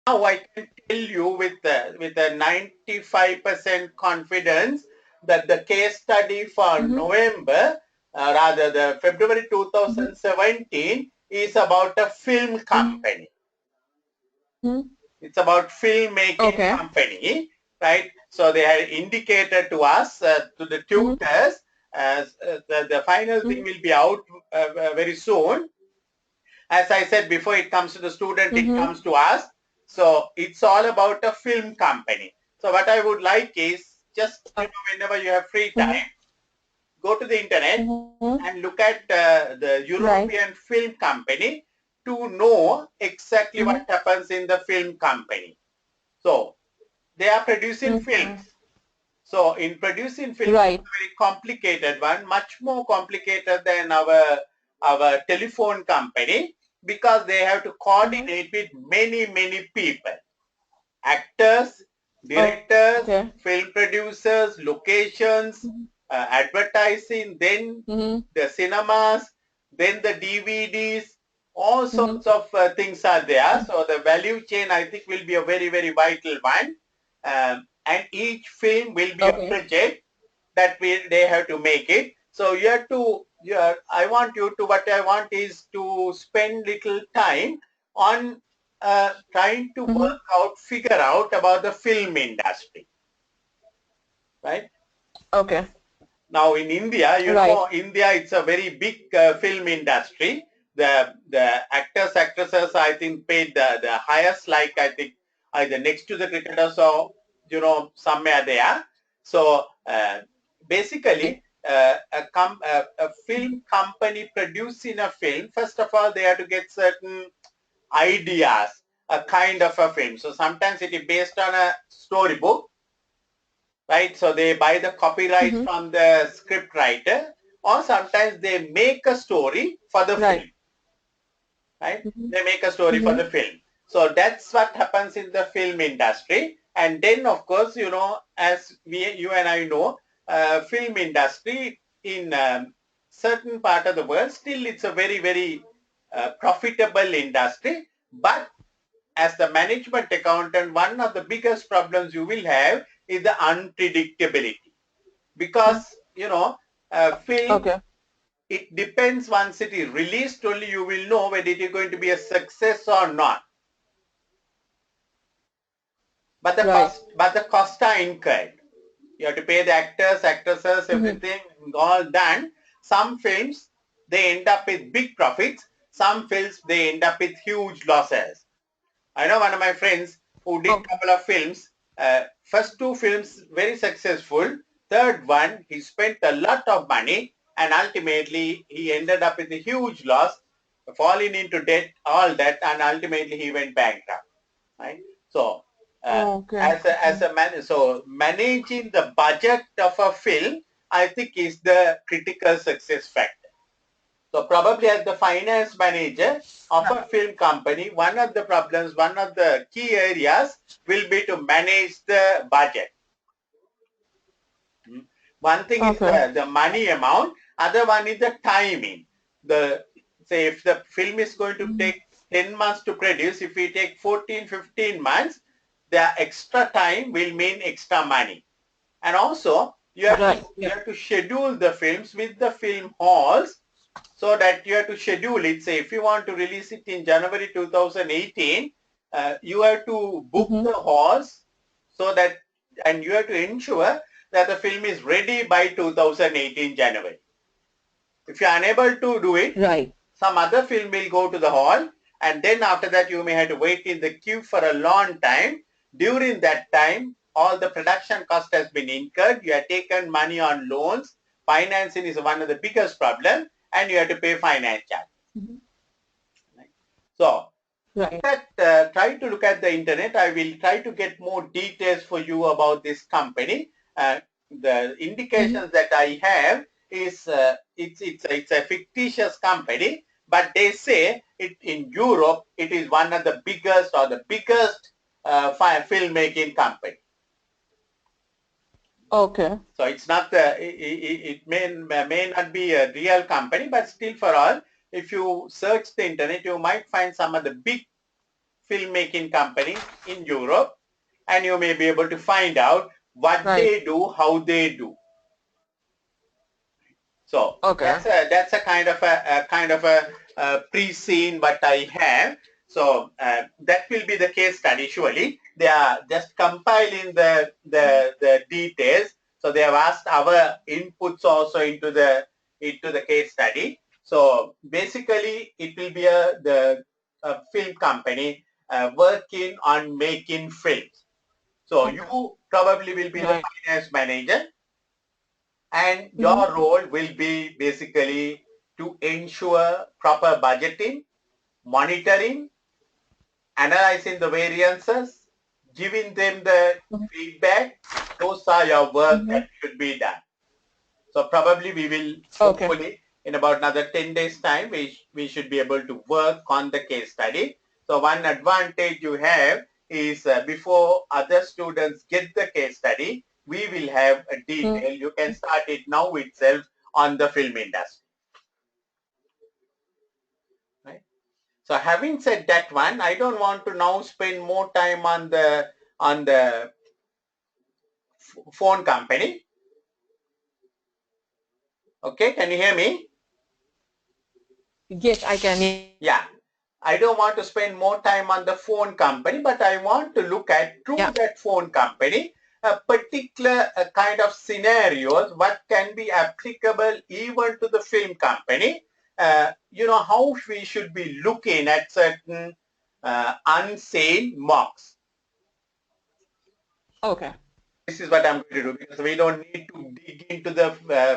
now I can tell you with a 95% confidence that the case study for November, rather the February 2017, is about a film company. It's about filmmaking Okay. company, right? So they had indicated to us, to the tutors, as the final thing will be out very soon. As I said before, it comes to the student, it comes to us. So it's all about a film company. So what I would like is just, whenever you have free time, go to the internet and look at the Right. European film company to know exactly what happens in the film company. So they are producing films. So in producing films, it's Right. a very complicated one, much more complicated than our telephone company, because they have to coordinate with many people, actors, directors, Okay. film producers, locations, advertising, then the cinemas, then the DVDs, all sorts of things are there. So the value chain, I think, will be a very vital one. And each film will be a Okay. project that they have to make it. So you have to, what I want is to spend little time on trying to figure out about the film industry, right? Okay. Now in India, Right. India, it's a very big film industry. The actors, actresses, I think, paid the highest, like, I think, either next to the cricketers or, somewhere there. So basically, a film company producing a film, first of all, they have to get certain ideas, a kind of a film. So sometimes it is based on a storybook, right? So they buy the copyright from the script writer, or sometimes they make a story for the Right. film, right? They make a story for the film. So that's what happens in the film industry. And then, of course, as you and I know, film industry in certain part of the world, still it's a very profitable industry. But as the management accountant, one of the biggest problems you will have is the unpredictability, because film, Okay. it depends. Once it is released, only you will know whether it is going to be a success or not. But the Right. costs are incurred. You have to pay the actors, actresses, everything, all done. Some films, they end up with big profits. Some films, they end up with huge losses. I know one of my friends who did Okay. couple of films. First two films very successful. Third one, he spent a lot of money, and ultimately he ended up with a huge loss, falling into debt, all that, and ultimately he went bankrupt. Right. So Okay. so managing the budget of a film, I think, is the critical success factor. So probably as the finance manager of a film company, one of the problems, one of the key areas will be to manage the budget. One thing is Okay. the money amount, other one is the timing. Say if the film is going to take 10 months to produce, if we take 14, 15 months, the extra time will mean extra money. And also Right. you Yeah. have to schedule the films with the film halls, so that you have to schedule it. Say if you want to release it in January 2018, you have to book the halls, so that, and you have to ensure that the film is ready by 2018 January. If you are unable to do it, Right. some other film will go to the hall, and then after that you may have to wait in the queue for a long time. During that time, all the production cost has been incurred. You have taken money on loans. Financing is one of the biggest problems, and you have to pay finance charge. So Right. try to look at the internet. I will try to get more details for you about this company. The indications that I have is it's a fictitious company, but they say it in Europe it is one of the biggest, or the biggest filmmaking company. Okay. So it's not it may not be a real company, but still, for all, if you search the internet, you might find some of the big filmmaking companies in Europe, and you may be able to find out what Right. they do, how they do. So Okay. that's a kind of a pre-scene what I have. So that will be the case study. Surely they are just compiling the details. So they have asked our inputs also into the case study. So basically, it will be a film company working on making films. So Okay. you probably will be the Right. finance manager, and Mm-hmm. your role will be basically to ensure proper budgeting, monitoring, analyzing the variances, giving them the feedback. Those are your work Mm-hmm. that should be done. So probably we will, Okay. hopefully in about another 10 days time, we should be able to work on the case study. So one advantage you have is before other students get the case study, we will have a detail. You can start it now itself on the film industry. Right? So having said that one, I don't want to now spend more time on the phone company. Okay, can you hear me? Yes, I can. Yeah. I don't want to spend more time on the phone company, but I want to look at through Yeah. that phone company a particular kind of scenarios what can be applicable even to the film company. How we should be looking at certain unseen marks. Okay. This is what I'm going to do, because we don't need to dig into the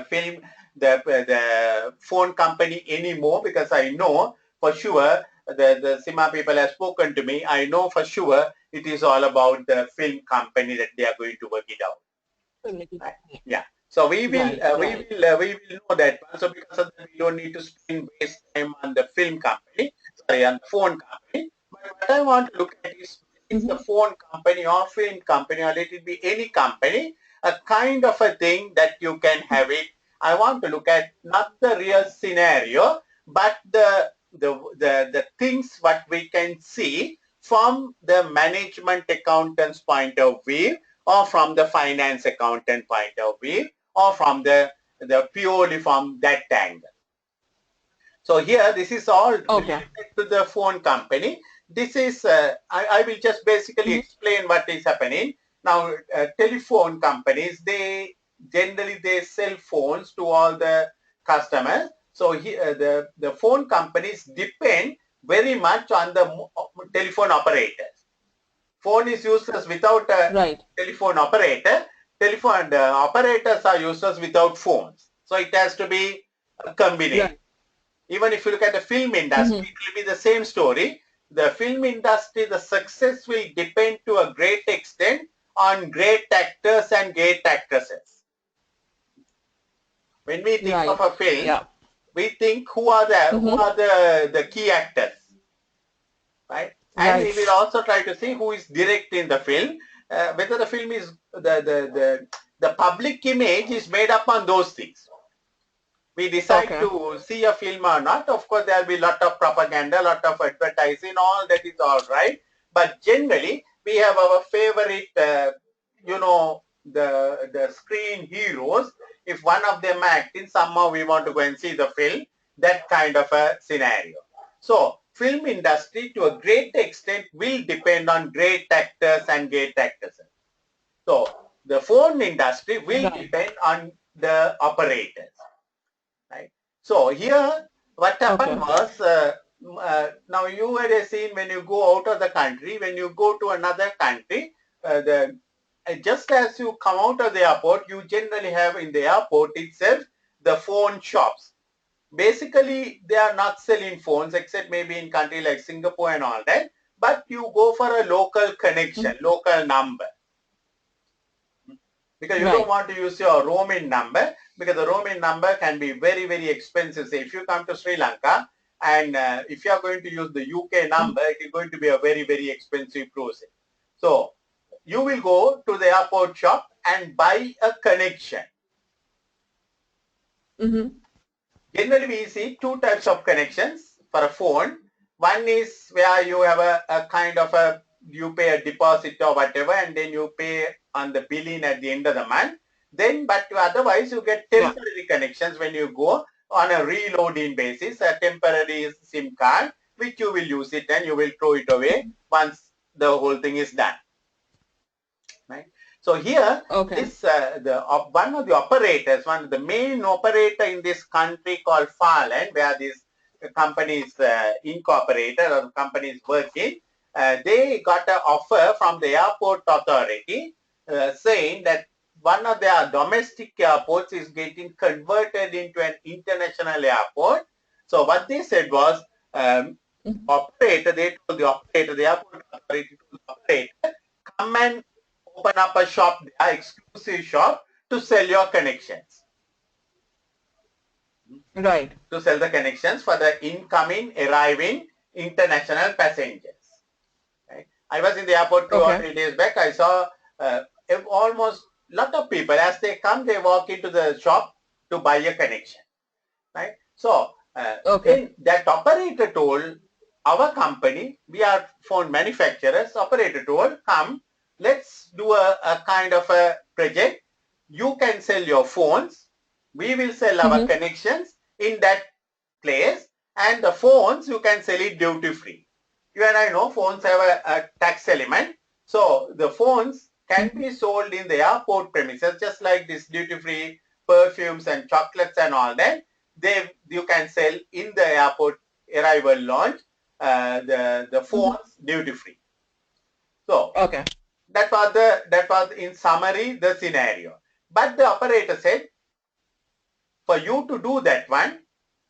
film, the phone company anymore, because I know for sure the SIMA people have spoken to me. I know for sure it is all about the film company that they are going to work it out. Right? Yeah. So Right. Right. we will know that one. So because of that, we don't need to spend waste time on the film company, sorry, on the phone company. But what I want to look at is, it's the Mm-hmm. phone company or film company, or let it be any company, a kind of a thing that you can have it. I want to look at not the real scenario, but the things what we can see from the management accountant's point of view, or from the finance accountant point of view, or from the purely from that angle. So here, this is all Okay. related to the phone company. This is, I will just basically Mm-hmm. explain what is happening. Now, telephone companies, they generally they sell phones to all the customers. So here, the phone companies depend very much on the telephone operators. Phone is useless without a Right. telephone operator. Telephone operators are useless without phones. So it has to be a combination. Right. Even if you look at the film industry, Mm-hmm. it will be the same story. The film industry, the success will depend to a great extent on great actors and great actresses. When we think of Right. a film, Yeah. we think who are Mm-hmm. the key actors, right? And we Right. will also try to see who is directing the film, whether the film is the public image is made up on those things. We decide Okay. to see a film or not. Of course, there will be a lot of propaganda, a lot of advertising, all that is all right. But generally, we have our favorite, the screen heroes. If one of them acting, somehow we want to go and see the film. That kind of a scenario. So, film industry to a great extent will depend on great actors and great actresses. So, the phone industry will Right. depend on the operators. Right. So here, what happened Okay. was, now you had seen when you go out of the country, when you go to another country, just as you come out of the airport, you generally have in the airport itself the phone shops. Basically, they are not selling phones except maybe in country like Singapore and all that. But you go for a local connection, Mm-hmm. local number, because you don't Right. want to use your roaming number, because the roaming number can be very, very expensive. Say if you come to Sri Lanka and if you are going to use the UK number, it is going to be a very, very expensive process. So you will go to the airport shop and buy a connection. Mm-hmm. Generally, we see two types of connections for a phone. One is where you have a kind of you pay a deposit or whatever, and then you pay on the billing at the end of the month. Then, but otherwise you get temporary connections when you go on a reloading basis, a temporary SIM card, which you will use it and you will throw it away once the whole thing is done. Right. So here, this one of the operators, one of the main operator in this country called Farland, where this company is incorporated or company is working, they got an offer from the airport authority saying that one of their domestic airports is getting converted into an international airport. So what they said was, operator, they told the operator, the airport authority told the operator, come and open up a shop, an exclusive shop to sell your connections. Right. To sell the connections for the incoming, arriving international passengers. Right? I was in the airport 2 or 3 days back. I saw almost lot of people, as they come, they walk into the shop to buy a connection. Right? So, then that operator told our company, we are phone manufacturers, operator told, come, let's do a kind of a project. You can sell your phones. We will sell our connections in that place, and the phones you can sell it duty free. You and I know phones have a tax element. So the phones can be sold in the airport premises, just like this duty free perfumes and chocolates and all that. You can sell in the airport arrival lounge the phones duty free. So that was in summary the scenario. But the operator said, for you to do that one,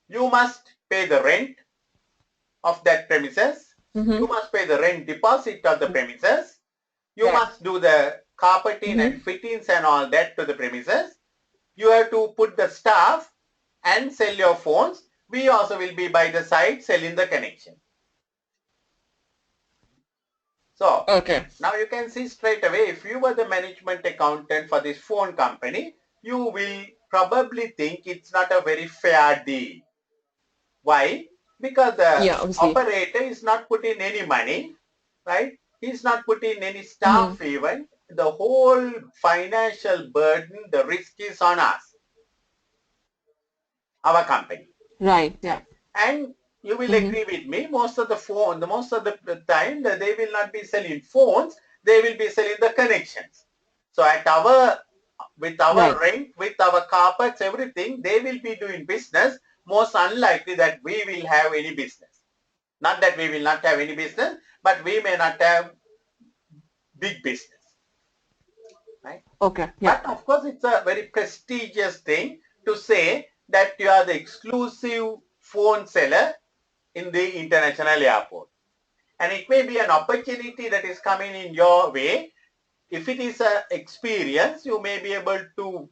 you must pay the rent of that premises. You must pay the rent deposit of the premises. You must do the carpeting and fittings and all that to the premises. You have to put the staff and sell your phones. We also will be by the side selling the connection. So, now you can see straight away, if you were the management accountant for this phone company, you will probably think it's not a very fair deal. Why? Because the operator is not putting any money, right? He's not putting any staff even. The whole financial burden, the risk is on us, our company. Right. Yeah. And you will agree with me, most of the time they will not be selling phones, they will be selling the connections. So with our rent, with our carpets, everything, they will be doing business. Most unlikely that we will have any business. Not that we will not have any business, but we may not have big business. Right? But of course, it's a very prestigious thing to say that you are the exclusive phone seller in the international airport. And it may be an opportunity that is coming in your way. If it is an experience, you may be able to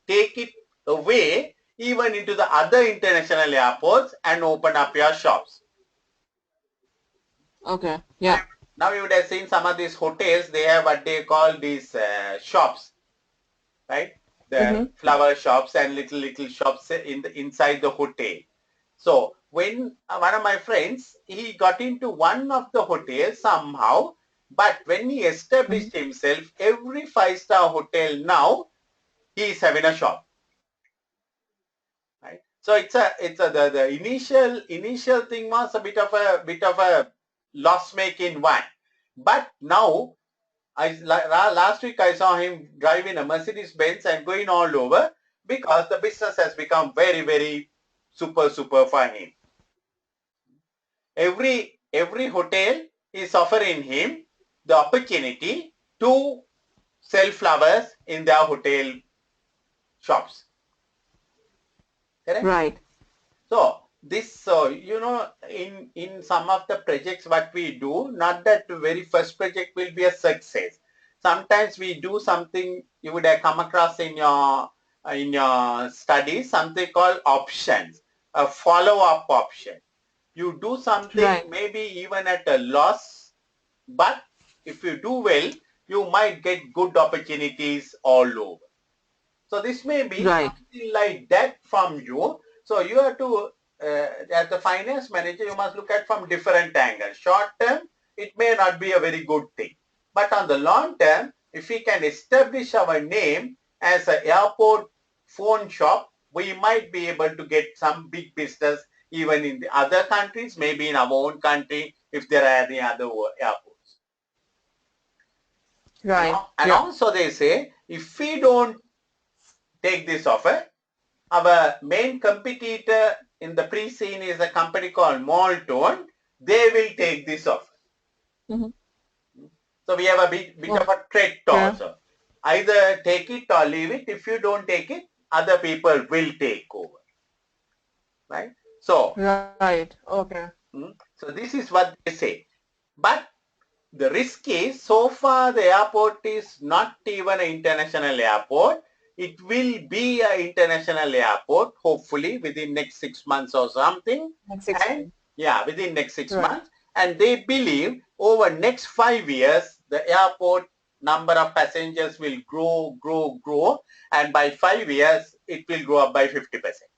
take it away even into the other international airports and open up your shops. Yeah. Now you would have seen some of these hotels, they have what they call these shops, right? The flower shops and little shops inside the hotel. So when one of my friends, he got into one of the hotels somehow, but when he established himself, every 5-star hotel now, he is having a shop. Right? So the initial thing was a bit of a loss making one, but now last week I saw him driving a Mercedes Benz and going all over because the business has become very super for him. Every hotel is offering him the opportunity to sell flowers in their hotel shops. Correct? Right. So in some of the projects what we do, not that the very first project will be a success. Sometimes we do something you would have come across in your studies, something called options, a follow-up option. You do something maybe even at a loss, but if you do well, you might get good opportunities all over. So this may be something like that from you. So you have to as the finance manager, you must look at from different angles. Short term, it may not be a very good thing. But on the long term, if we can establish our name as an airport phone shop, we might be able to get some big business even in the other countries, maybe in our own country, if there are any other airports. Right. And Yeah. also they say, if we don't take this offer, our main competitor in the pre-scene is a company called Moltone. They will take this offer. Mm-hmm. So we have a bit of a threat Okay. also. Either take it or leave it. If you don't take it, other people will take over. Right? So, Right. Okay. so this is what they say. But the risk is, so far the airport is not even an international airport. It will be an international airport, hopefully within next 6 months or something. Like 6 months. And yeah, within next 6 Right. months. And they believe over next 5 years, the airport number of passengers will grow. And by 5 years, it will grow up by 50%.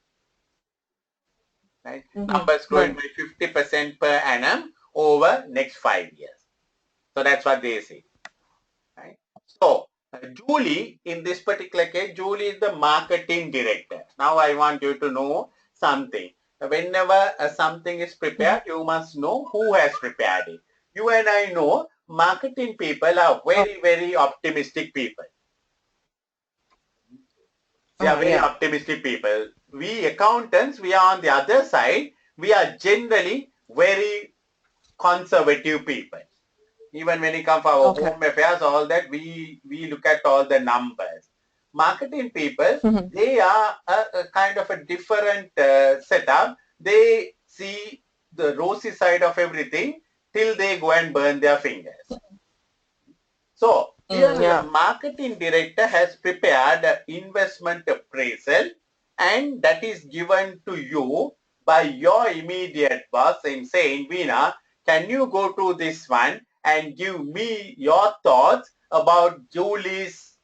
Right? Mm-hmm. Numbers growing Right. by 50% per annum over next 5 years. So that's what they say. Right? So, Julie, in this particular case, Julie is the marketing director. Now I want you to know something. Whenever something is prepared, you must know who has prepared it. You and I know marketing people are very, very optimistic people. They are very Yeah. optimistic people. We accountants, we are on the other side. We are generally very conservative people. Even when it comes to our Okay. home affairs, all that, we look at all the numbers. Marketing people, Mm-hmm. they are a kind of a different setup. They see the rosy side of everything till they go and burn their fingers. So here the Yeah. marketing director has prepared an investment appraisal, and that is given to you by your immediate boss in saying, Veena, can you go to this one and give me your thoughts about Julie's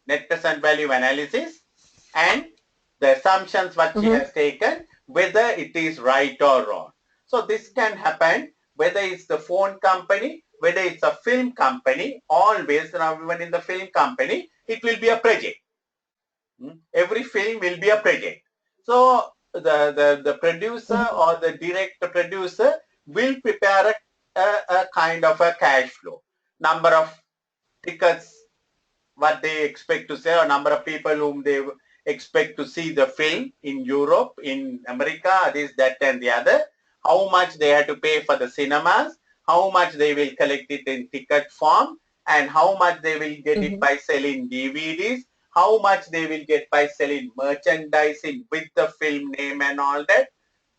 net present value analysis and the assumptions what she Mm-hmm. has taken, whether it is right or wrong. So this can happen whether it's the phone company, whether it's a film company, always, now even in the film company, it will be a project. Every film will be a project. So the producer Mm-hmm. or the director producer will prepare a kind of a cash flow. Number of tickets what they expect to say, or number of people whom they expect to see the film in Europe, in America, this, that, and the other, how much they have to pay for the cinemas, how much they will collect it in ticket form, and how much they will get it Mm-hmm. by selling DVDs, how much they will get by selling merchandising with the film name and all that,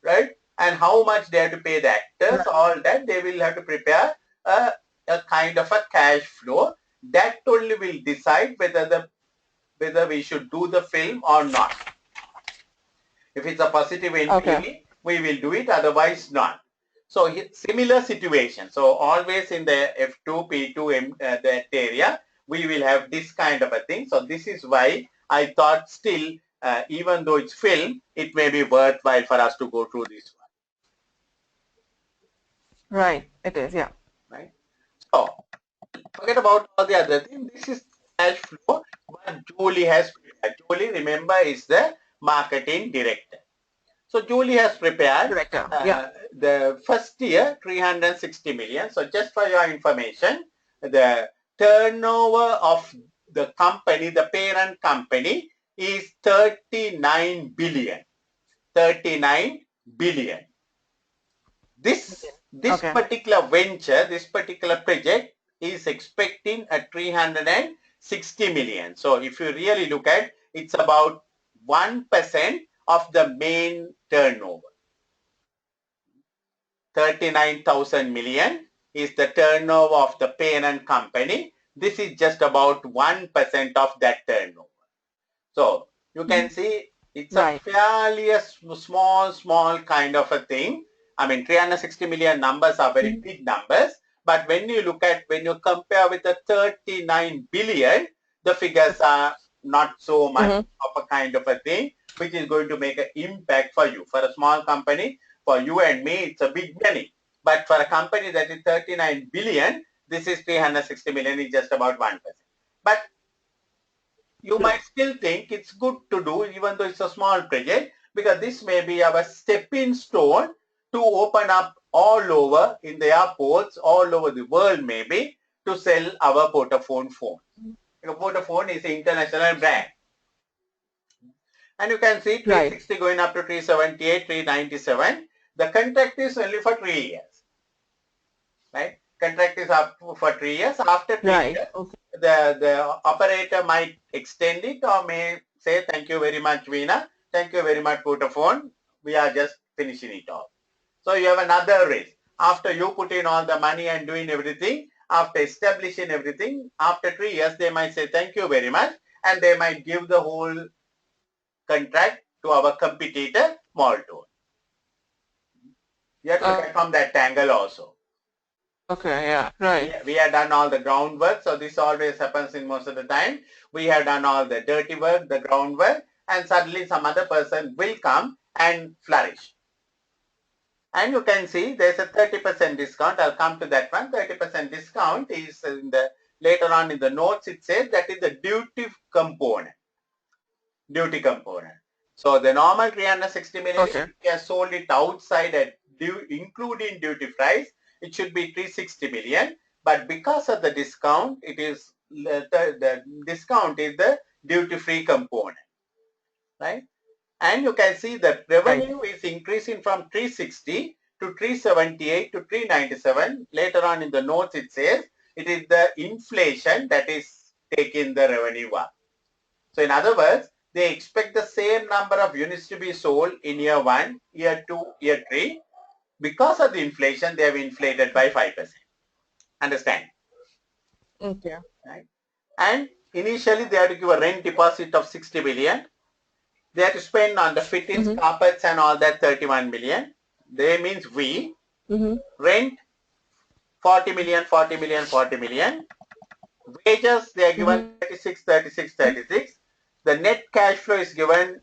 right? And how much they have to pay the actors, Right. all that they will have to prepare a, a kind of a cash flow that only will decide whether we should do the film or not. If it's a positive Okay. NPV, we will do it, otherwise not. So similar situation. So always in the F2, P2, that area, we will have this kind of a thing. So this is why I thought still, even though it's film, it may be worthwhile for us to go through this Right. It is. Yeah. one. Right? So forget about all the other things. This is cash flow what Julie has prepared. Julie, remember, is the marketing director. So Julie has prepared Director. Yeah. the first year 360 million. So just for your information, the turnover of the company, the parent company, is 39 billion. 39 billion. This Okay. particular venture, this particular project is expecting a 360 million. So if you really look at, it's about 1% of the main turnover. 39,000 million is the turnover of the parent company. This is just about 1% of that turnover. So you can Mm-hmm. see it's a Right. fairly small kind of a thing. I mean, 360 million numbers are very Mm-hmm. big numbers. But when you compare with the 39 billion, the figures are not so much Mm-hmm. of a kind of a thing, which is going to make an impact for you. For a small company, for you and me, it's a big money. But for a company that is 39 billion, this is 360 million is just about 1%. But you might still think it's good to do, even though it's a small project, because this may be our stepping stone to open up all over in the airports, all over the world maybe, to sell our Vodafone phone. Vodafone is an international brand. And you can see Right. 360 going up to 378, 397. The contract is only for 3 years, right? Contract is up for 3 years. After three Right. years, Okay. the operator might extend it or may say, thank you very much, Veena. Thank you very much, Vodafone. We are just finishing it off. So you have another risk. After you put in all the money and doing everything, after establishing everything, after 3 years, they might say, thank you very much. And they might give the whole contract to our competitor, Maltone. You have to look at from that angle also. Okay. Yeah. Right. We have done all the groundwork. So this always happens in most of the time. We have done all the dirty work, the groundwork, and suddenly some other person will come and flourish. And you can see there's a 30% discount. I'll come to that one. 30% discount is in the later on in the notes. It says that is the duty component. Duty component. So the normal 360 million, if Okay. you have sold it outside at including duty price, it should be 360 million. But because of the discount, it is the discount is the duty free component, right? And you can see that Right. revenue is increasing from 360 to 378 to 397. Later on in the notes, it says it is the inflation that is taking the revenue up. So in other words, they expect the same number of units to be sold in year 1, year 2, year 3. Because of the inflation, they have inflated by 5%. Understand? Okay. Right? And initially, they have to give a rent deposit of 60 billion. They have to spend on the fittings, Mm-hmm. carpets and all that 31 million. They means we Mm-hmm. rent 40 million, 40 million, 40 million. Wages, they are given Mm-hmm. 36, 36, 36. The net cash flow is given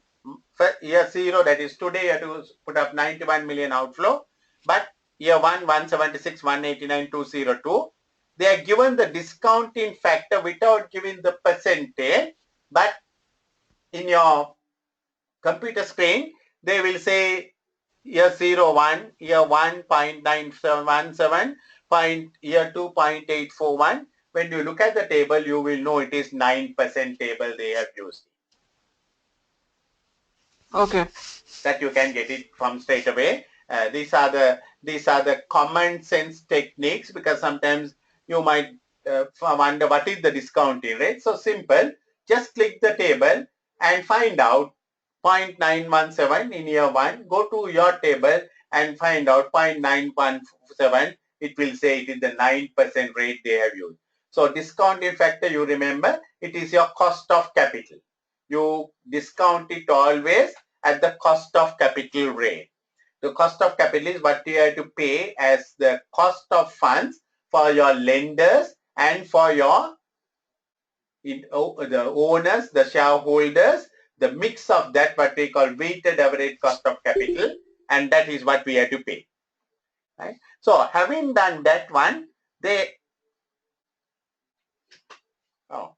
for year 0, that is today you have to put up 91 million outflow. But year 1, 176, 189, 202. They are given the discounting factor without giving the percentage. But in your computer screen, they will say year 0, 1, year 1.9717, year 2.841. When you look at the table, you will know it is 9% table they have used. Okay. That you can get it from straight away. These are the common sense techniques, because sometimes you might wonder what is the discounting rate. So simple, just click the table and find out 0.917 in year 1. Go to your table and find out 0.917. It will say it is the 9% rate they have used. So discounting factor, you remember, it is your cost of capital. You discount it always at the cost of capital rate. The cost of capital is what you have to pay as the cost of funds for your lenders and for your the owners, the shareholders, the mix of that what we call weighted average cost of capital, and that is what we have to pay. Right? So having done that one, they oh,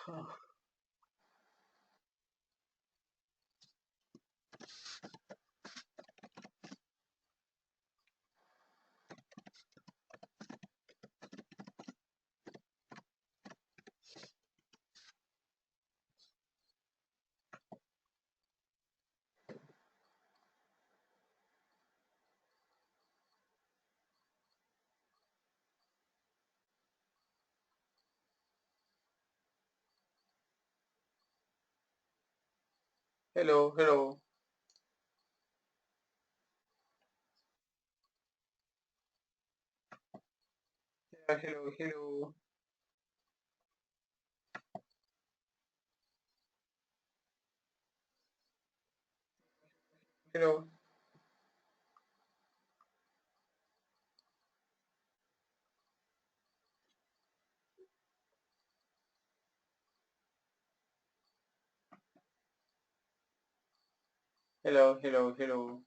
Hello, hello. Yeah, hello, hello, hello, hello, hello, hello.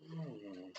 Hmm.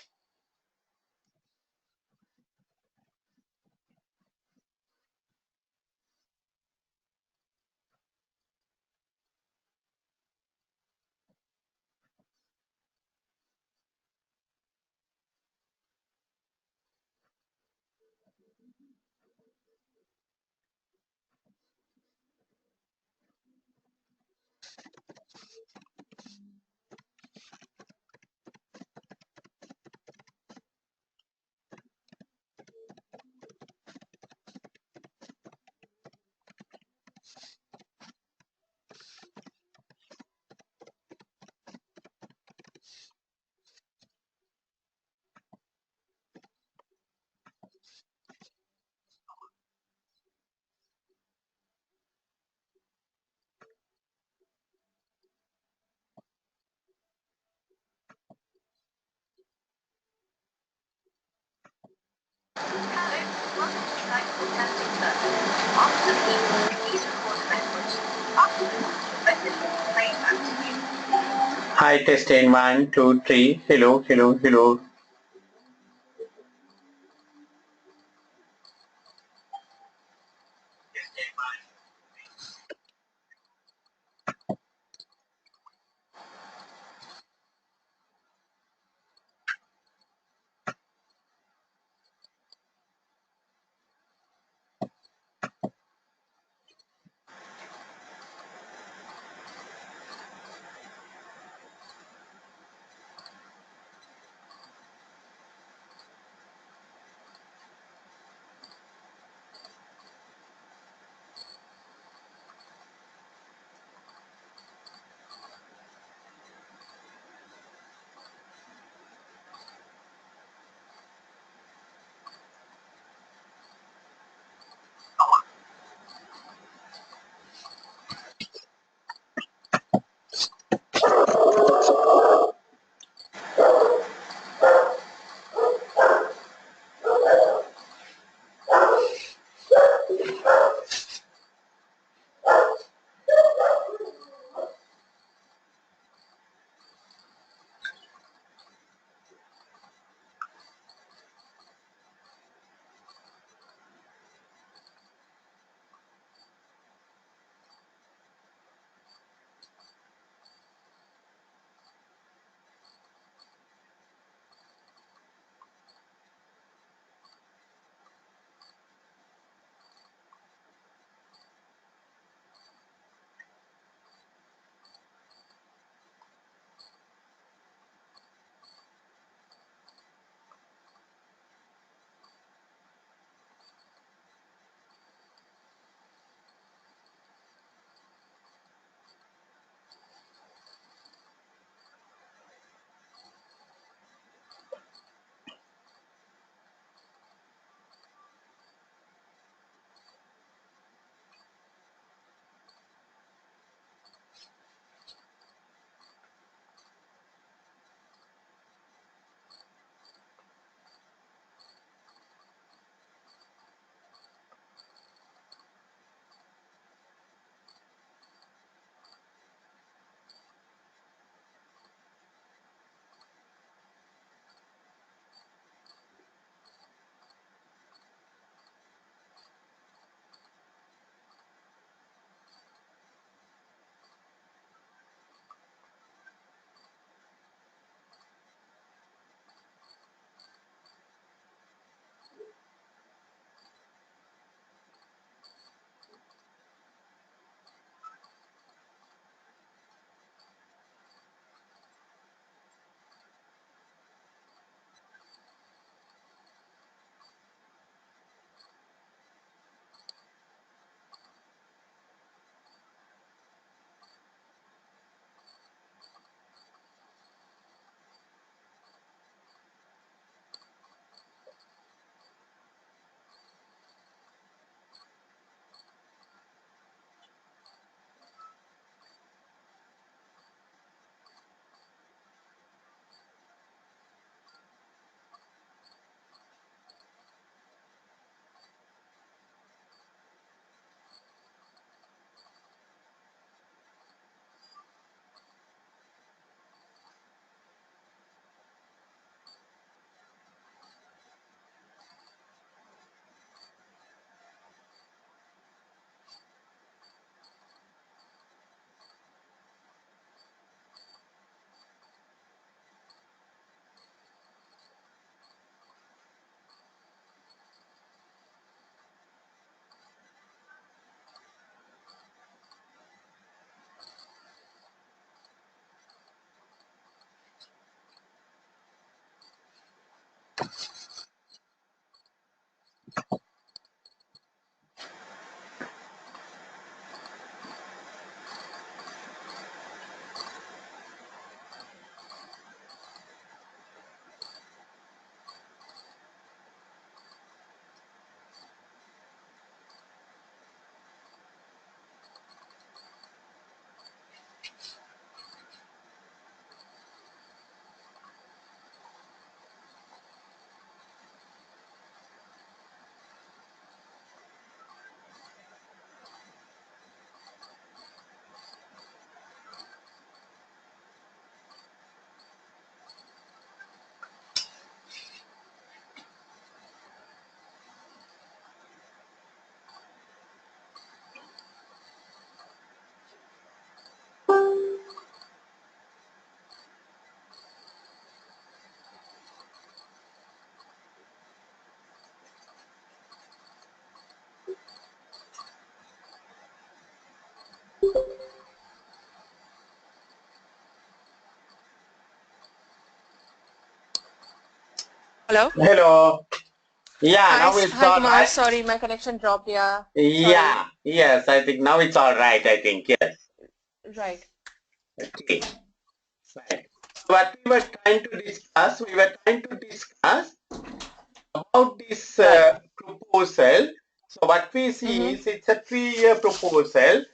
Hi, testing one, two, three. Hello, hello, hello. Hello? Hello. Yeah, Hi, now it's hi all Kumar. right. Sorry, my connection dropped. Yeah. Sorry. Yeah, yes, I think now it's all right, I think, yes. Right. Okay, right. So what we were trying to discuss about this Right. proposal. So what we see Mm-hmm. is it's a 3-year proposal.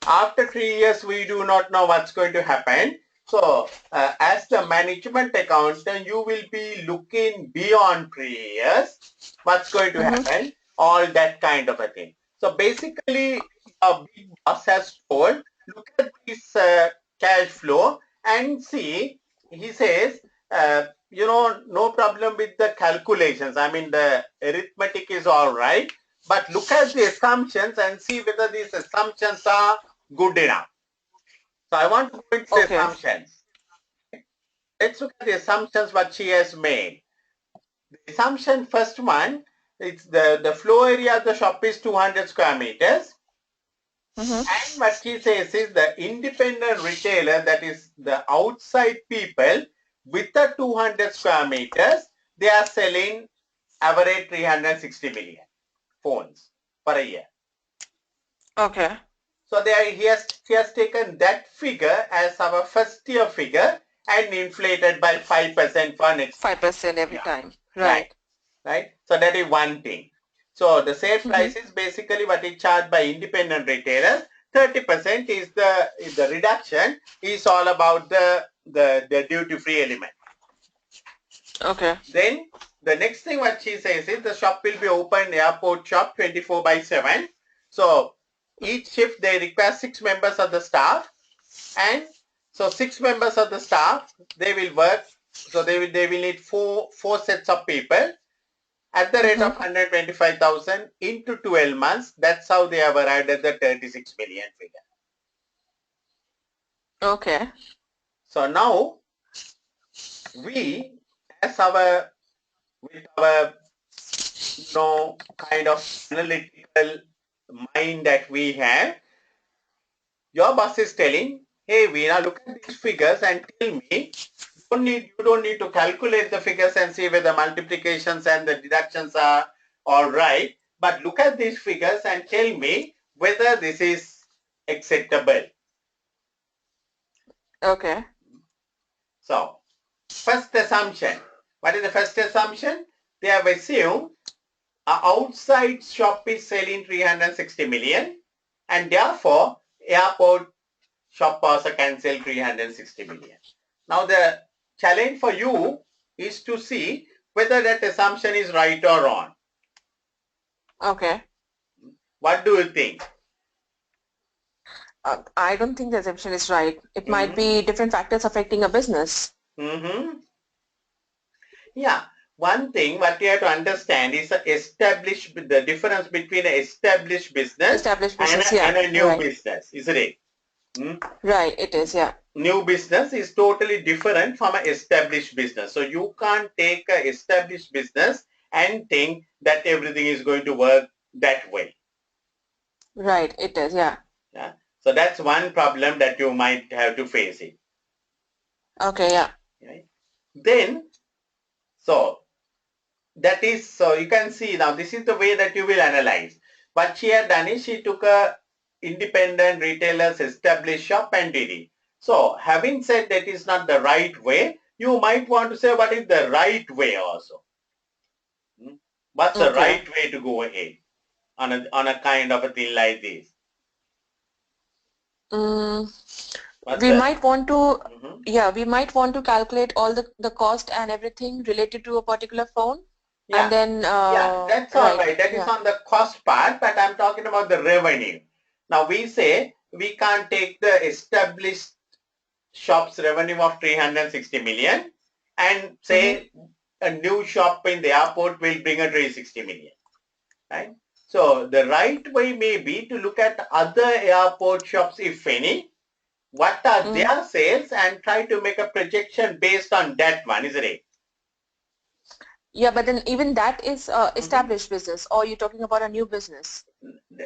After 3 years, we do not know what's going to happen. So as the management accountant, you will be looking beyond 3 years, what's going to Mm-hmm. happen, all that kind of a thing. So basically, a big boss has told, look at this cash flow and see, he says, no problem with the calculations. I mean, the arithmetic is all right, but look at the assumptions and see whether these assumptions are good enough. So I want to go into the Okay. assumptions. Let's look at the assumptions what she has made. The assumption first one, it's the floor area of the shop is 200 square meters. Mm-hmm. And what she says is the independent retailer, that is the outside people with the 200 square meters, they are selling average 360 million phones per a year. Okay. So she has taken that figure as our first year figure and inflated by 5% for next 5% every year. time. Right, Right. right. So that is one thing. So the sale Mm-hmm. price is basically what is charged by independent retailers. 30% is the reduction is all about the duty-free element. Okay. Then the next thing what she says is the shop will be open, airport shop 24/7. So each shift they require 6 members of the staff, and so 6 members of the staff they will work. So they will need four sets of people at the rate of Mm-hmm. 125,000 into 12 months. That's how they have arrived at the 36 million figure. Okay. So now we, as our with our kind of analytical mind that we have, your boss is telling, hey Veena, look at these figures and tell me, you don't need to calculate the figures and see whether multiplications and the deductions are all right, but look at these figures and tell me whether this is acceptable. Okay. So first assumption, what is the first assumption? They have assumed an outside shop is selling 360 million and therefore airport shop also can sell 360 million. Now the challenge for you is to see whether that assumption is right or wrong. Okay. What do you think? I don't think the assumption is right. It might Mm-hmm. be different factors affecting a business. Mm-hmm. Yeah. One thing what you have to understand is the difference between an established business Established and business. Yeah. a new Right. business, isn't it? Hmm? Right. It is. Yeah. New business is totally different from an established business. So you can't take an established business and think that everything is going to work that way. Right. It is. Yeah. Yeah? So that's one problem that you might have to face it. Okay. Yeah. Right? Then, so that is, so you can see now this is the way that you will analyze. What she had done is she took a independent retailers established shop and did it. So having said that is not the right way, you might want to say what is the right way also. Hmm? What's the Okay. right way to go ahead on a kind of a thing like this? Mm, What's we the might want to, mhm. yeah, we might want to calculate all the cost and everything related to a particular phone, and Yeah, then, yeah, that's all right, right. That is yeah. on the cost part, but I'm talking about the revenue. Now we say we can't take the established shop's revenue of 360 million and Mm-hmm. say a new shop in the airport will bring a 360 million, right? So the right way may be to look at other airport shops, if any, what are Mm-hmm. their sales and try to make a projection based on that one, isn't it? Yeah, but then even that is Mhm. established business, or you're talking about a new business.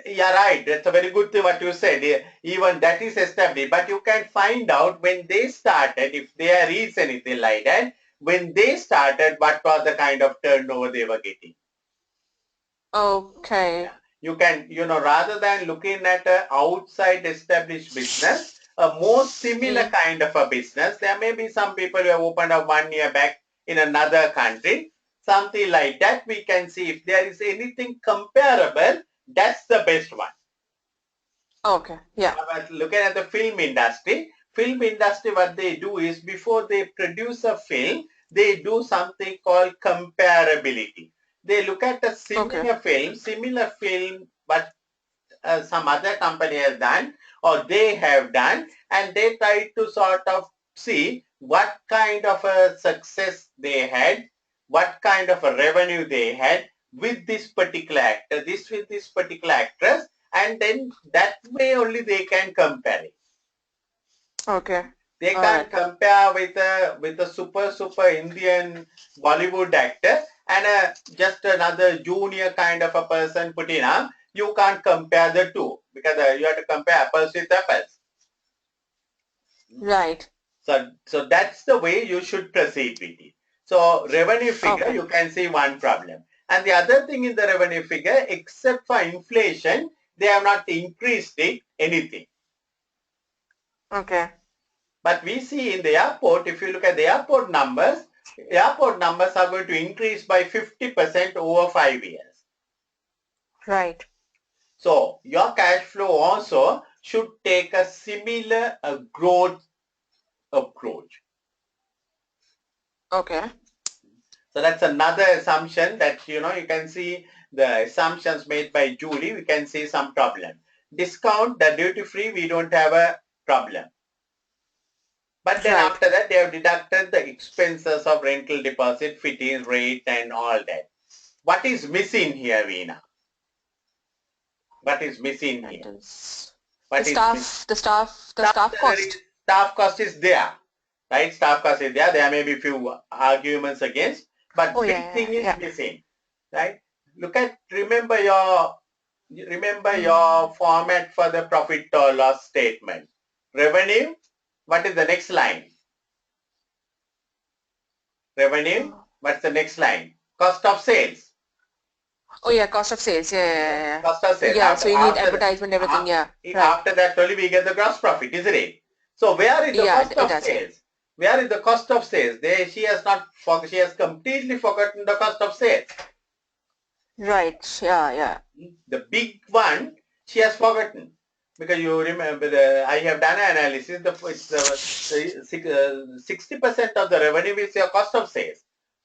Yeah, right. That's a very good thing what you said. Yeah, even that is established. But you can find out when they started, if there is anything like that, when they started, what was the kind of turnover they were getting. Okay. Yeah. You can, rather than looking at a outside established business, a more similar Mm. kind of a business. There may be some people who have opened up 1 year back in another country. Something like that. We can see if there is anything comparable, that's the best one. Okay. Yeah. But looking at the film industry, what they do is before they produce a film, they do something called comparability. They look at a Okay. similar film, but some other company has done or they have done, and they try to sort of see what kind of a success they had, what kind of a revenue they had with this particular actor, this with this particular actress, and then that way only they can compare it. Okay. They All can't right. compare with a super Indian Bollywood actor and just another junior kind of a person put in. You can't compare the two because you have to compare apples with apples. Right. So that's the way you should proceed with it. So revenue figure, Okay. you can see one problem. And the other thing in the revenue figure, except for inflation, they have not increased it anything. Okay. But we see in the airport, if you look at the airport numbers are going to increase by 50% over 5 years. Right. So your cash flow also should take a similar growth approach. Okay. So that's another assumption that, you can see the assumptions made by Julie, we can see some problem. Discount, the duty free, we don't have a problem. But then Right. after that, they have deducted the expenses of rental deposit, fitting rate and all that. What is missing here, Veena? What is missing here? Rentals. The What is missing? staff, the staff, the Staff staff salary, cost. staff cost is there, right? Staff cost is there. There may be few arguments against, Oh but big yeah, thing is yeah, missing, right? Remember yeah. Mm. your format for the profit or loss statement. Revenue. What is the next line? Revenue. Oh. What's the next line? Cost of sales. Oh yeah, cost of sales. Yeah, Yeah, yeah, yeah. cost of Yeah, sales. yeah, so After you need after advertisement, everything. uh, Yeah. Right. after that only we get the gross profit, isn't it? So where is the Yeah, cost it of does. Yeah. sales? Where is the cost of sales? She has completely forgotten the cost of sales. Right. Yeah, yeah. The big one she has forgotten because you remember I have done an analysis. It's 60% of the revenue is your cost of sales,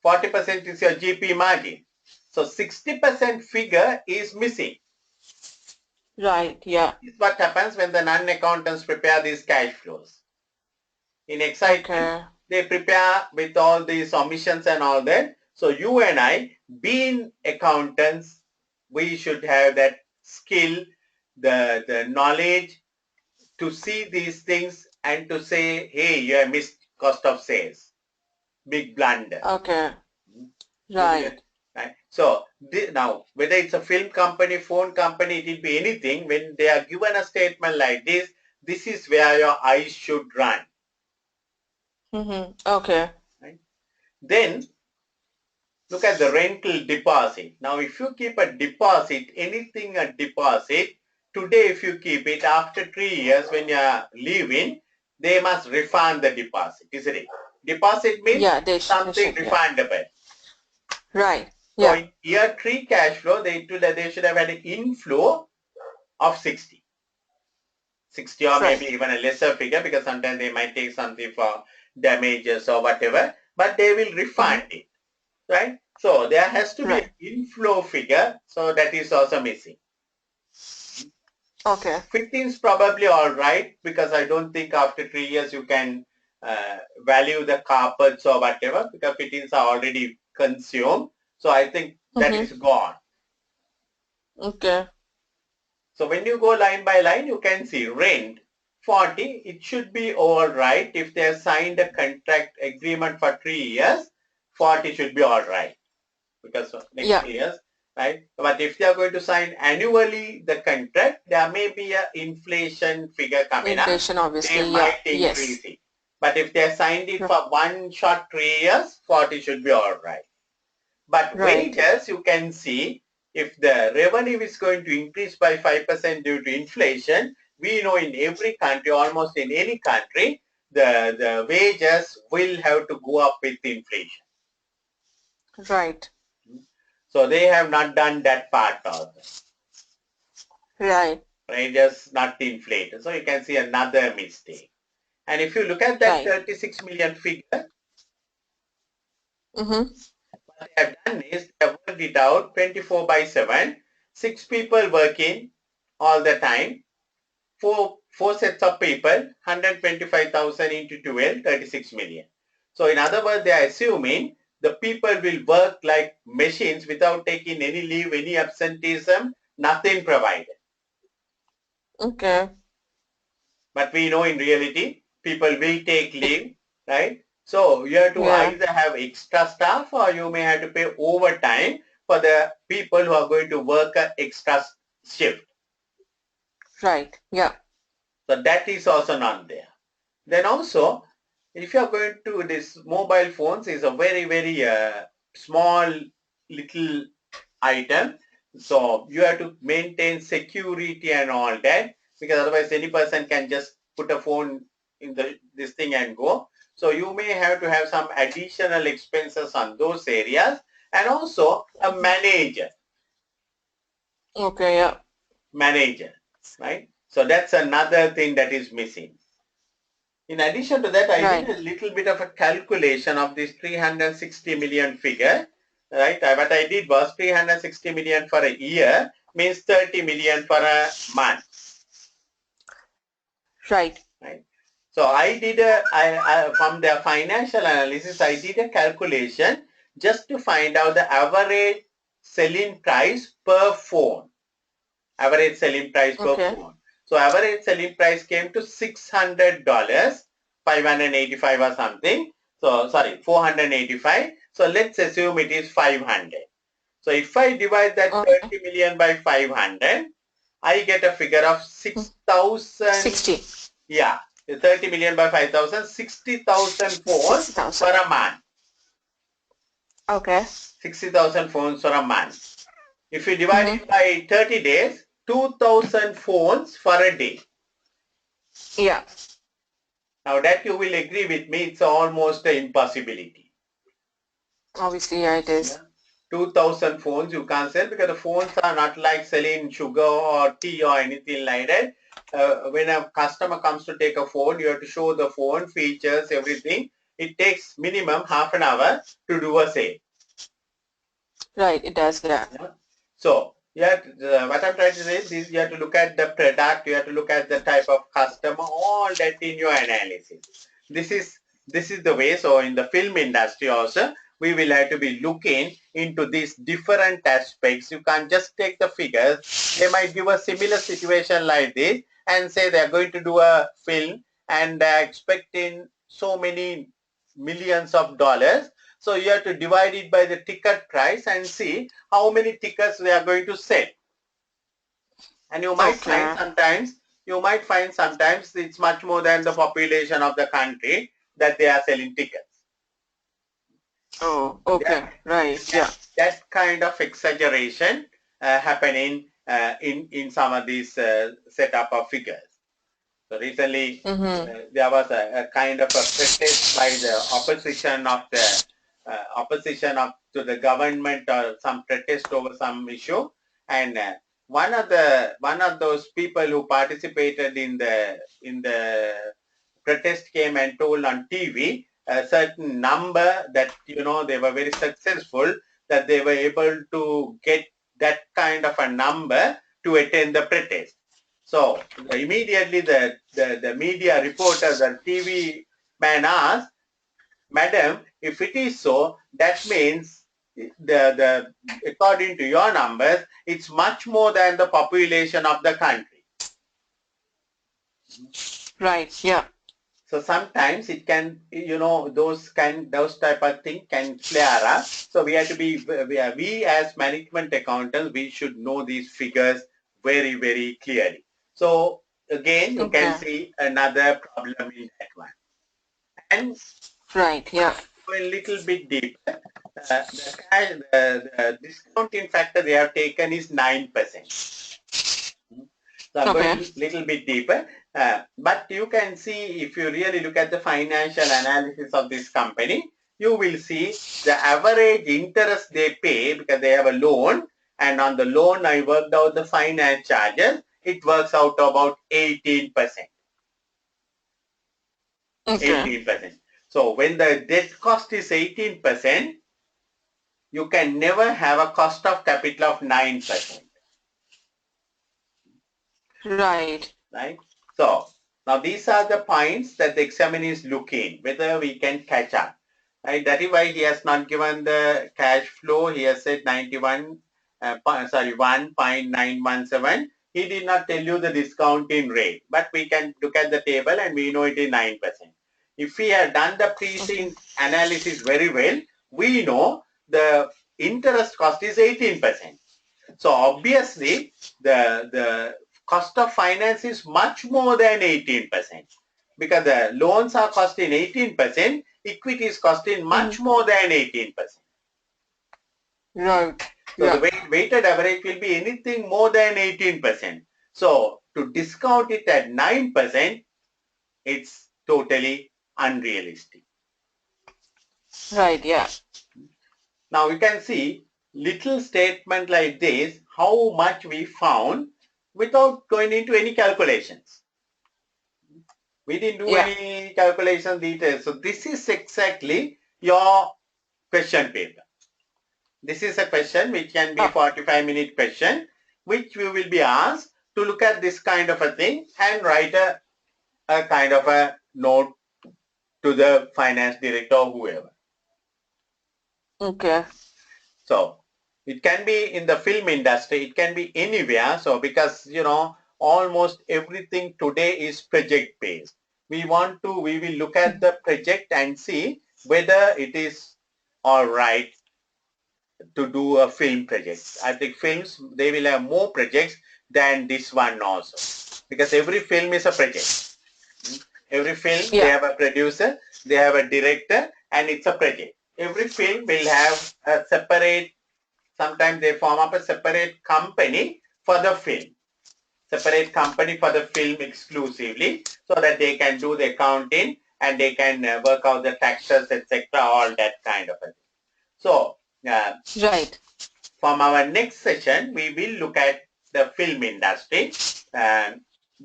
40% is your GP margin. So 60% figure is missing. Right. Yeah. This is what happens when the non-accountants prepare these cash flows. In excitement, Okay. they prepare with all these omissions and all that. So you and I, being accountants, we should have that skill, the knowledge to see these things and to say, hey, you have missed cost of sales. Big blunder. Okay. You Right. right? So now, whether it's a film company, phone company, it will be anything. When they are given a statement like this is where your eyes should run. Mm-hmm. Okay. Right? Then look at the rental deposit. Now, if you keep a deposit, anything a deposit, today if you keep it, after 3 years when you are leaving, they must refund the deposit, isn't it? Deposit means Yeah, they something should. Yeah. refundable. Right. So Yeah. in year 3 cash flow, they should have had an inflow of 60. 60 or maybe Right. even a lesser figure, because sometimes they might take something for damages or whatever, but they will refund Mm-hmm. it, right? So there has to be an Right. inflow figure, so that is also missing. Okay. 15 is probably all right, because I don't think after 3 years you can value the carpets or whatever, because fittings are already consumed. So I think that is Mm-hmm. gone. Okay. So when you go line by line, you can see rent 40. It should be all right. If they have signed a contract agreement for 3 years, 40 should be all right, because next Yeah. 3 years, right? But if they are going to sign annually the contract, there may be a inflation figure coming up. Inflation, obviously. They Yeah. might increase Yes. it. But if they signed it for one shot 3 years, 40 should be all right. But Right. wages, you can see, if the revenue is going to increase by 5% due to inflation, we know in every country, almost in any country, the wages will have to go up with inflation. Right. So they have not done that part also. Right. Wages not inflated. So you can see another mistake. And if you look at that Right. 36 million figure, Mm-hmm. what they have done is they have worked it out 24 by 7, 6 people working all the time, four sets of people, 125,000 into 12, 36 million. So in other words, they are assuming the people will work like machines without taking any leave, any absenteeism, nothing provided. Okay. But we know in reality, people will take leave, right? So you have to Yeah. either have extra staff, or you may have to pay overtime for the people who are going to work an extra shift. Right. Yeah. So that is also not there. Then also, if you are going to this mobile phones is a very, very small little item. So you have to maintain security and all that, because otherwise any person can just put a phone in this thing and go. So you may have to have some additional expenses on those areas, and also a Okay. Yeah. manager, right? So that's another thing that is missing. In addition to that, I did Right. a little bit of a calculation of this 360 million figure, right? What I did was 360 million for a year means 30 million for a month, Right. right? So I did from the financial analysis, I did a calculation just to find out the average selling price per phone. Average selling price per Okay. phone. So average selling price came to $600, 585 or something. So sorry, 485. So let's assume it is 500. So if I divide that Okay. 30 million by 500, I get a figure of 6,000. 60. Yeah, 30 million by 5,000, 60,000 phones for 60,000. a month. Okay. 60,000 phones for a month. If you divide Mm-hmm. it by 30 days, 2,000 phones for a day. Yeah. Now that you will agree with me, it's almost an impossibility. Obviously, yeah, it is. Yeah. 2,000 phones you can't sell, because the phones are not like selling sugar or tea or anything like that. When a customer comes to take a phone, you have to show the phone features, everything. It takes minimum half an hour to do a sale. Right. It does. Yeah. Yeah. So what I'm trying to say is this, you have to look at the product, you have to look at the type of customer, all that in your analysis. This is this is the way. So in the film industry also, we will have to be looking into these different aspects. You can't just take the figures. They might give a similar situation like this and say they're going to do a film and they're expecting so many millions of dollars. So you have to divide it by the ticket price and see how many tickets they are going to sell. And Okay. you might find sometimes it's much more than the population of the country that they are selling tickets. Oh, Yeah, okay. Right. that, Yeah. that kind of exaggeration happening in some of these setup of figures. So recently, Mm-hmm. there was a kind of a protest by the opposition of to the government, or some protest over some issue, and one of those people who participated in the protest came and told on TV a certain number that they were very successful, that they were able to get that kind of a number to attend the protest. So immediately the media reporter, the TV man asked, Madam, if it is so, that means the according to your numbers, it's much more than the population of the country. Right. Yeah. So sometimes it can, those type of thing can flare up. So we have to be, we as management accountants, we should know these figures very, very clearly. So again, you can Okay. see another problem in that one. And Right. Yeah. go a little bit deeper. The discounting factor they have taken is 9%. So I'm Okay. going a little bit deeper. But you can see, if you really look at the financial analysis of this company, you will see the average interest they pay because they have a loan. And on the loan, I worked out the finance charges. It works out to about 18%. Okay. 18%. So when the debt cost is 18%, you can never have a cost of capital of 9%. Right. Right? So now these are the points that the examiner is looking, whether we can catch up. Right? That is why he has not given the cash flow. He has said 1.917. He did not tell you the discounting rate, but we can look at the table and we know it is 9%. If we have done the Okay. pre analysis very well, we know the interest cost is 18%. So obviously, the cost of finance is much more than 18%, because the loans are costing 18%, equity is costing Mm-hmm. much more than 18%. Right. So the Yeah. weighted average will be anything more than 18%. So to discount it at 9%, it's totally unrealistic. Right. Yeah. Now you can see little statement like this, how much we found without going into any calculations. We didn't do Yeah. any calculation details. So this is exactly your question paper. This is a question which can be Oh. 45-minute question, which we will be asked to look at this kind of a thing and write a kind of a note to the finance director or whoever. Okay. So it can be in the film industry, it can be anywhere. So because almost everything today is project based. We will look at the project and see whether it is all right to do a film project. I think films, they will have more projects than this one also, because every film is a project. Every film, they Yeah. have a producer, they have a director, and it's a project. Every film will have a separate, sometimes they form up a separate company for the film, separate company for the film exclusively, so that they can do the accounting and they can work out the taxes, etc., all that kind of a thing. So uh, Right. from our next session, we will look at the film industry,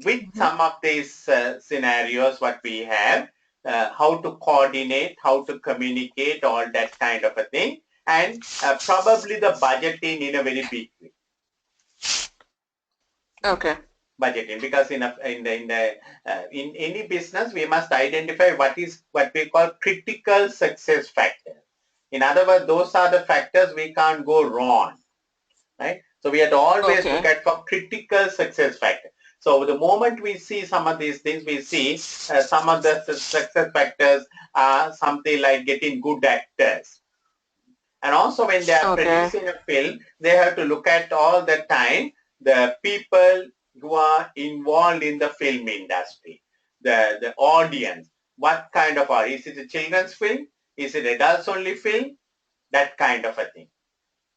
with Mm-hmm. some of these scenarios what we have, how to coordinate, how to communicate, all that kind of a thing, and probably the budgeting in a very big way. Okay. Budgeting, because in any business we must identify what we call critical success factors. In other words, those are the factors we can't go wrong. Right? So we have to always look Okay. at for critical success factor. So the moment we see some of these things, we see some of the success factors are something like getting good actors. And also when they are Okay. producing a film, they have to look at all the time the people who are involved in the film industry, the audience. What kind of art? Is it a children's film? Is it adults only film? That kind of a thing,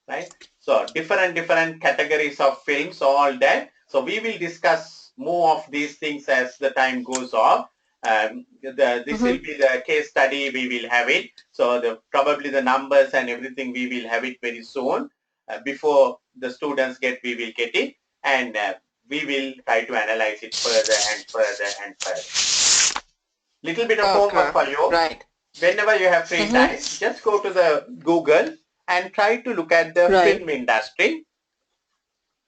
right? So different categories of films, all that. So we will discuss more of these things as the time goes on. This will be the case study. We will have it. So probably the numbers and everything we will have it very soon. Before the students get, we will get it, and we will try to analyze it further and further and further. Little bit of homework for you. Right. Whenever you have free time, just go to the Google and try to look at the Right. film industry.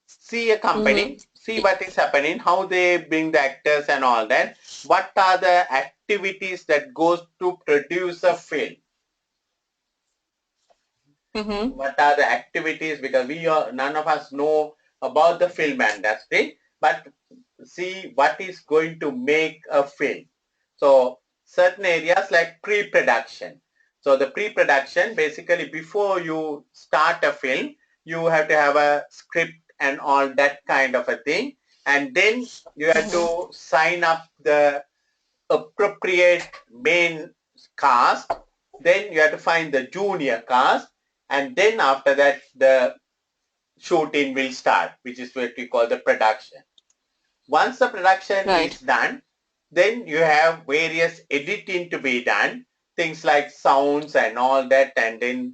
See a company, see what is happening, how they bring the actors and all that. What are the activities that goes to produce a film? What are the activities? Because none of us know about the film industry, but see what is going to make a film. So certain areas like pre-production. So the pre-production, basically before you start a film, you have to have a script and all that kind of a thing. And then you have to sign up the appropriate main cast. Then you have to find the junior cast. And then after that, the shooting will start, which is what we call the production. Once the production is done, then you have various editing to be done, things like sounds and all that, and then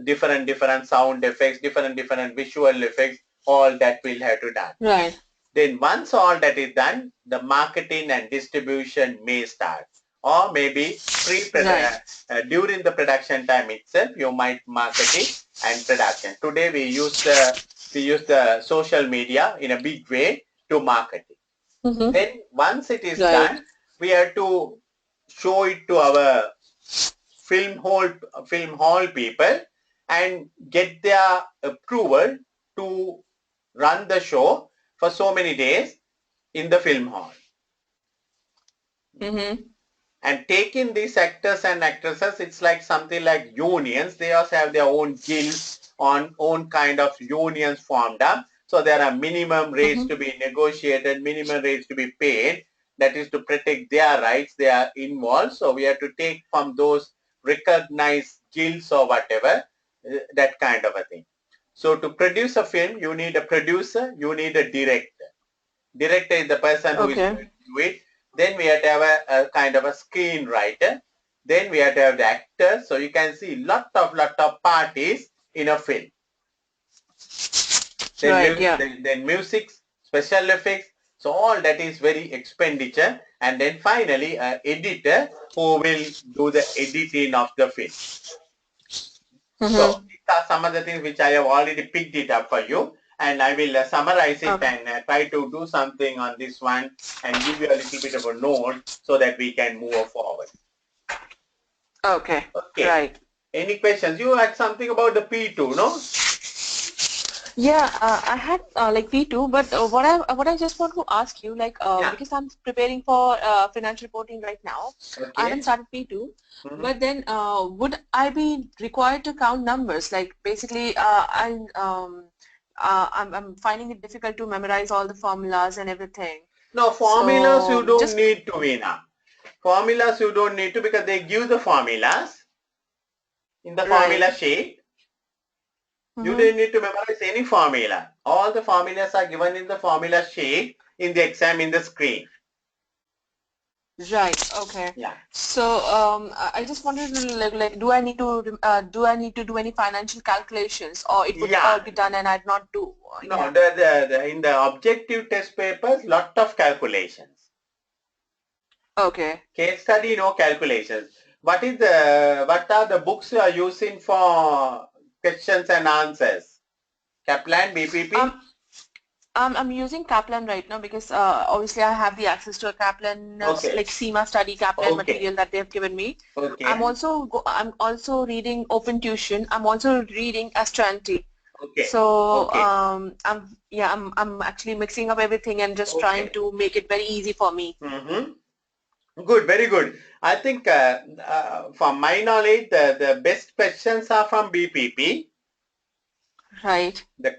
different sound effects, different visual effects, all that will have to done. Right. Then once all that is done, the marketing and distribution may start, or maybe during the production time itself, you might market it and production. Today we use the social media in a big way to market it. Then once it is done, we have to show it to our film hall people and get their approval to run the show for so many days in the film hall. And taking these actors and actresses, it's like something like unions. They also have their own guilds, on own kind of unions formed up. So there are minimum rates to be negotiated, minimum rates to be paid. That is to protect their rights. They are involved. So we have to take from those recognized guilds or whatever, that kind of a thing. So to produce a film, you need a producer, you need a director. Director is the person who is going to do it. Then we have to have a kind of a screenwriter. Then we have to have the actor. So you can see lot of parties in a film. Then music, special effects. So all that is very expenditure. And then finally, an editor who will do the editing of the film. So these are some of the things which I have already picked it up for you. And I will summarize it and try to do something on this one and give you a little bit of a note so that we can move forward. Okay. Right. Any questions? You had something about the P2, no? Yeah, I had like P2, but what I just want to ask you, like because I'm preparing for financial reporting right now, I haven't started P2, but then would I be required to count numbers? Like basically, I'm finding it difficult to memorize all the formulas and everything. No, formulas you don't need to, Veena. Formulas you don't need to, because they give the formulas in the formula sheet. You don't need to memorize any formula. All the formulas are given in the formula sheet in the exam in the screen. Right. Okay. Yeah. So I just wanted to like do I need to do any financial calculations, or it would all be done and I'd not do? No, in the objective test papers, lot of calculations. Okay. Case study, no calculations. What are the books you are using for questions and answers? Kaplan, BPP? I'm using Kaplan right now because obviously I have the access to a Kaplan like SEMA study Kaplan material that they have given me. I'm also reading Open Tuition. I'm also reading Astranti. So I'm actually mixing up everything and just trying to make it very easy for me. Good, very good. I think from my knowledge, the best questions are from BPP. Right. The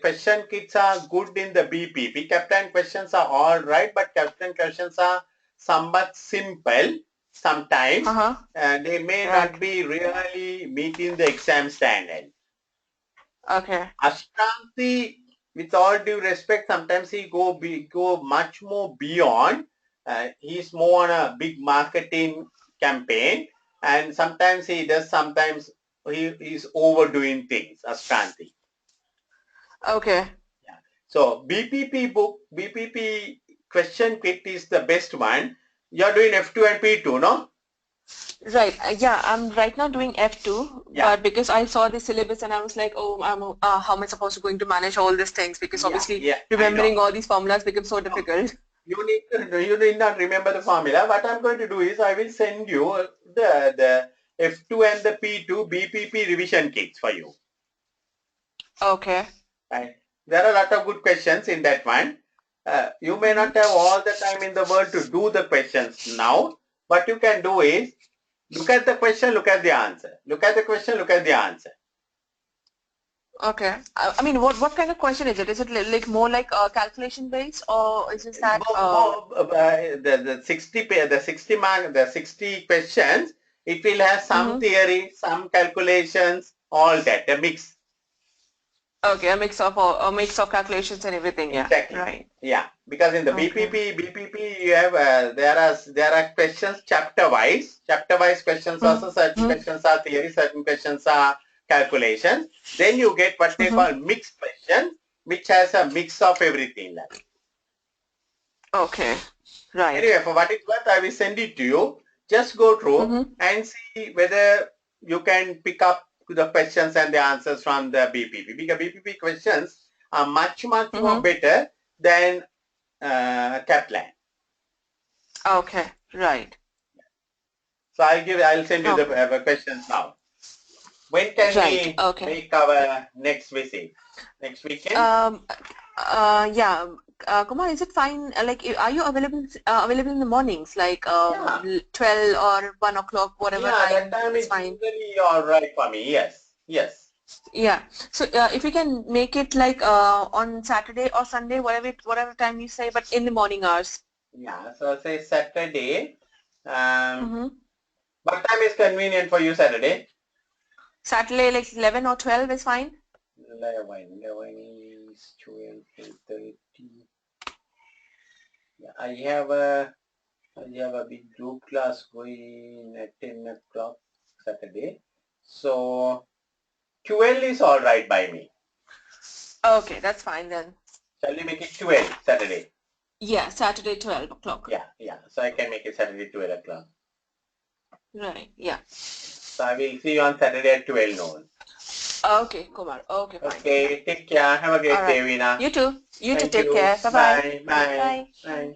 question kits are good in the BPP. Kaplan questions are all right, but Kaplan questions are somewhat simple. sometimes they may not be really meeting the exam standard. Okay. Ashkanti, with all due respect, sometimes he go much more beyond. He's more on a big marketing campaign, and sometimes he does. Sometimes he's overdoing things. Ashkanti. Okay. Yeah. So BPP question kit is the best one. You're doing F2 and P2, no? Right. Yeah, I'm right now doing F2, but because I saw the syllabus and I was like, oh, how am I supposed to going to manage all these things? Because obviously remembering all these formulas becomes so difficult. You need not remember the formula. What I'm going to do is I will send you the F2 and the P2 BPP revision kits for you. Okay. Right. There are a lot of good questions in that one. You may not have all the time in the world to do the questions now. What you can do is look at the question, look at the answer. Look at the question, look at the answer. Okay. I mean, what kind of question is it? Is it like more like calculation based, or is it that the 60 questions? It will have some theory, some calculations, all that, a mix. Okay, a mix of calculations and everything. Yeah. Exactly. Right. Yeah, because in the BPP you have there are questions chapter wise. Chapter wise questions also, certain questions are theory, certain questions are calculations. Then you get what they call mixed questions, which has a mix of everything. Okay. Right. Anyway, for what it's worth, I will send it to you. Just go through and see whether you can pick up the questions and the answers from the BPP. Because BPP questions are much more better than Kaplan. Okay. Right. So I'll send you the questions now. When can we make our next visit? Next weekend? Yeah. Kumar, is it fine? Like, are you available in the mornings, like 12 or 1 o'clock, whatever time? That time is fine. Usually all right for me. Yes. Yes. Yeah. So if we can make it like on Saturday or Sunday, whatever time you say, but in the morning hours. Yeah. So say Saturday. What time is convenient for you Saturday? Saturday, like 11 or 12 is fine. 11 is 12:30. Yeah, I have a big group class going at 10 o'clock Saturday. So 12 is all right by me. Okay, that's fine then. Shall we make it 12 Saturday? Yeah, Saturday 12 o'clock. Yeah. So I can make it Saturday 12 o'clock. Right, yeah. So I will see you on Saturday at 12 noon. Okay, Kumar. Okay, fine. Okay, take care. Have a great day, Veena. You too. You too. Thank Take you. care. Bye-bye. Bye. Bye. Bye.